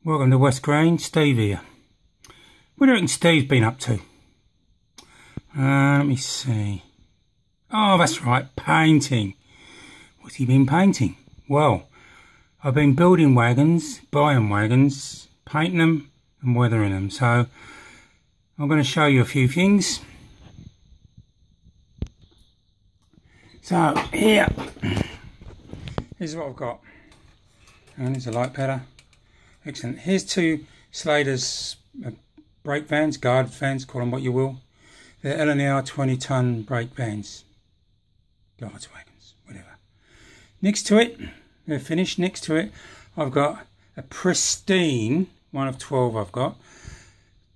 Welcome to West Green, Steve here. What do you reckon Steve's been up to? Let me see. Oh, that's right, painting. What's he been painting? Well, I've been building wagons, buying wagons, painting them and weathering them. So I'm going to show you a few things. So here's what I've got. And there's a light powder. Excellent. Here's two Slater's brake vans, guard vans, call them what you will. They're L&R 20-ton brake vans. Guards, wagons, whatever. Next to it, they're finished. Next to it, I've got a pristine, one of 12 I've got.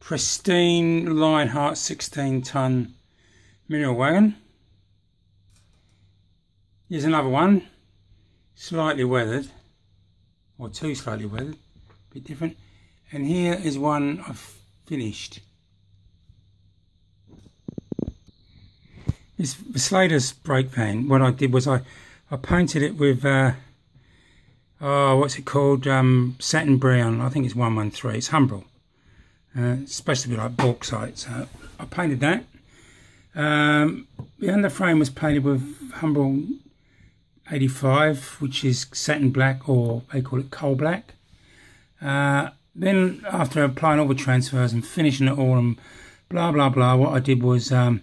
Pristine Lionheart 16-ton mineral wagon. Here's another one, slightly weathered, or two slightly weathered. Bit different. And here is one I've finished. It's the Slater's brake van. What I did was I painted it with what's it called, satin brown. I think it's 113. It's Humbrol. It's supposed to be like bauxite, so I painted that. The underframe was painted with Humbrol 85, which is satin black, or they call it coal black. Then after applying all the transfers and finishing it all and blah blah blah, what I did was I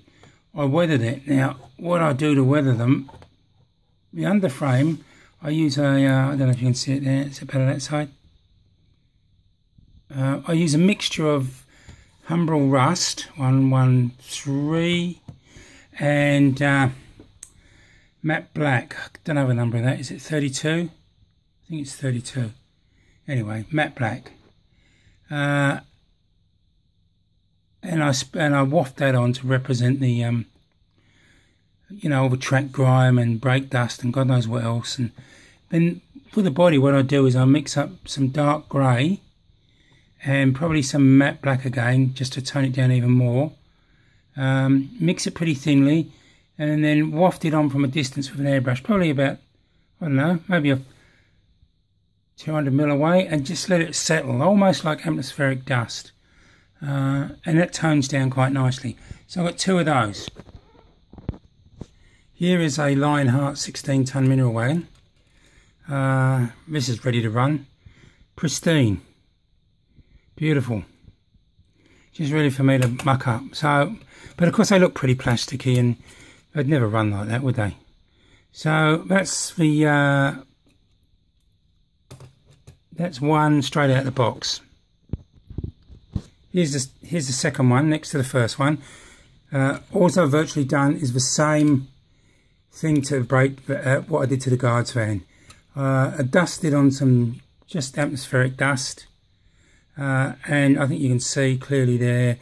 weathered it. Now what I do to weather them, the underframe, I use a I don't know if you can see it there, is it better that side? I use a mixture of Humbrol Rust 113 and matte black. I don't know the number of that. Is it 32? I think it's 32. Anyway, matte black, and I waft that on to represent the, you know, all the track grime and brake dust and God knows what else. And then for the body, what I do is I mix up some dark grey and probably some matte black again, just to tone it down even more. Mix it pretty thinly, and then waft it on from a distance with an airbrush, probably about, I don't know, maybe a 200 mil away, and just let it settle, almost like atmospheric dust, and that tones down quite nicely. So I've got two of those. Here is a Lionheart 16-ton mineral wagon. This is ready to run. Pristine, beautiful, just ready for me to muck up. So, but of course they look pretty plasticky, and they'd never run like that, would they? So that's the that's one straight out of the box. Here's the second one next to the first one. All I've virtually done is the same thing to the brake, what I did to the guards van. I dusted on some just atmospheric dust, and I think you can see clearly there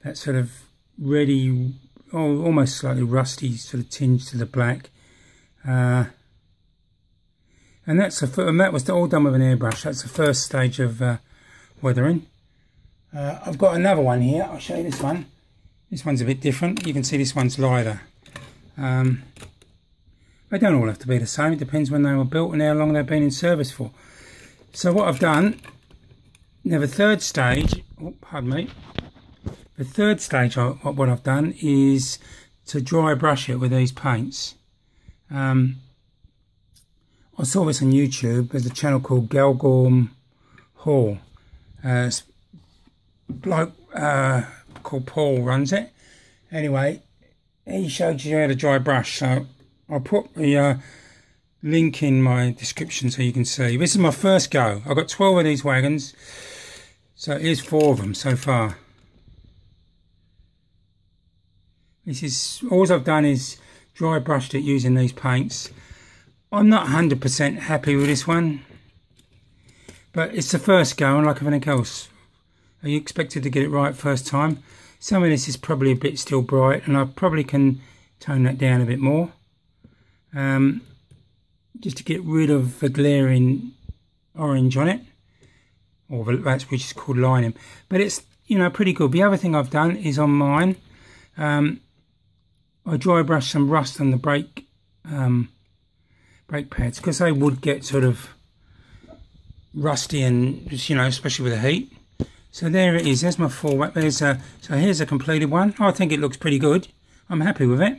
that sort of ready, almost slightly rusty sort of tinge to the black. And that was all done with an airbrush. That's the first stage of weathering. I've got another one here. I'll show you this one. This one's a bit different. You can see this one's lighter. They don't all have to be the same. It depends when they were built and how long they've been in service for. So what I've done, now the third stage, oh, pardon me. The third stage, what I've done is to dry brush it with these paints. I saw this on YouTube. There's a channel called Galgorm Hall. A bloke called Paul runs it. Anyway, he showed you how to dry brush. So I'll put the link in my description so you can see. This is my first go. I've got 12 of these wagons. So here's 4 of them so far. This is all I've done is dry brushed it using these paints. I'm not 100% happy with this one, but it's the first go, and like everything else, you expected to get it right first time. Some of this is probably a bit still bright, and I probably can tone that down a bit more, just to get rid of the glaring orange on it, or that's which is called lime. But it's, you know, pretty good. The other thing I've done is on mine, I dry brushed some rust on the brake pads, because they would get sort of rusty and just, you know, especially with the heat. So there it is. There's my full wax. So here's a completed one. I think it looks pretty good. I'm happy with it.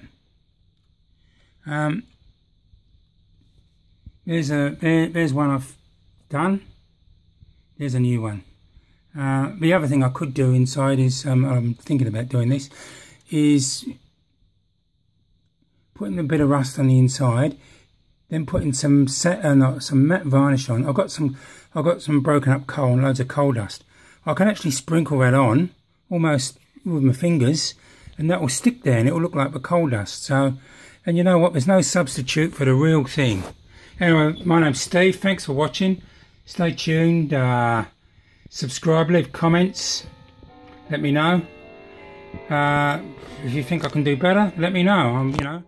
There's one I've done. There's a new one. The other thing I could do inside is, I'm thinking about doing this, is putting a bit of rust on the inside, then putting some matte varnish on. I've got some broken up coal and loads of coal dust. I can actually sprinkle that on almost with my fingers, and that will stick there and it will look like the coal dust. So, and you know what, there's no substitute for the real thing. Anyway, my name's Steve. Thanks for watching. Stay tuned. Subscribe, leave comments. Let me know. If you think I can do better, let me know. You know,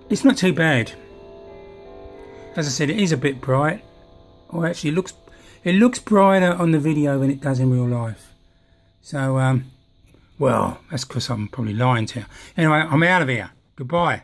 it's not too bad. As I said, it is a bit bright. Oh, actually, it looks brighter on the video than it does in real life. So, well, that's because I'm probably lying to you. Anyway, I'm out of here. Goodbye.